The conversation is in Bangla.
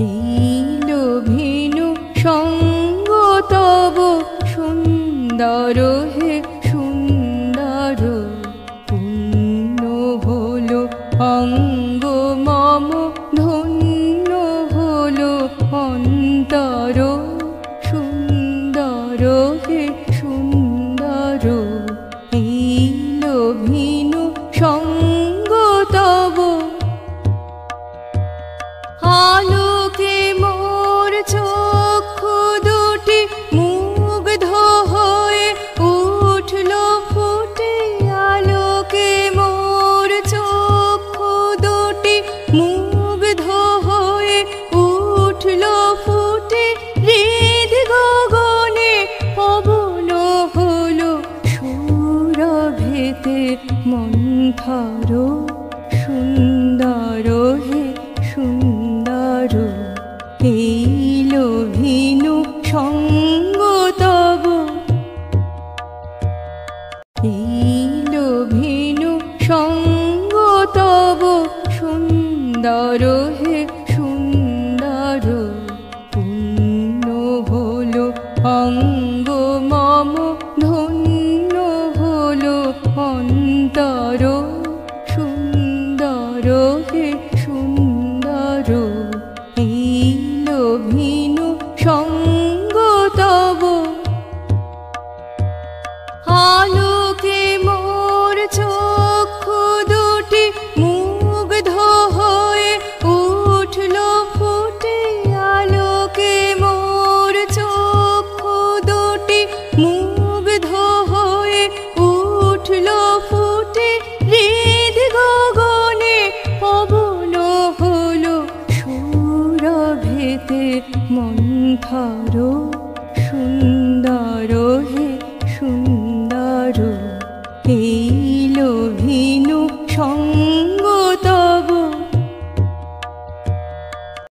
এইলো ভিনু সঙ্গ তব সুন্দর হে সুন্দর। পুণ্য হলো অঙ্গ মম ধন্য হলো অন্তর। সুন্দর হে সুন্দর। এইলো ভিনু সঙ্গ তব। আলোকে মোর চক্ষু দুটি মুগ্ধ হয়ে উঠল ফুটে। আলোকে মোর চক্ষু দুটি মুগ্ধ হয়ে উঠল ফুটে। হৃদ গগনে পবন হলো সুরভেতে মন্থর। সুন্দর হে সুন্দর। এইলো ভিনু সঙ্গ তব। এইলো ভিনু সঙ্গ তব সুন্দর হে সুন্দর। পুণ্য হলো অঙ্গ মম ধন্য হলো অন্তর। সুন্দর হে সুন্দর। এইলো ভিনু সঙ্গ তব। আলোকে মোর চক্ষু দুটি মুগ্ধ হয়ে উঠল ফুটে। আলোকে মোর চক্ষু দুটি মুগ্ধ হয়ে উঠল ফুটে। হৃদ গগনে পবন হলো সুরভেতে মন্থর। সুন্দর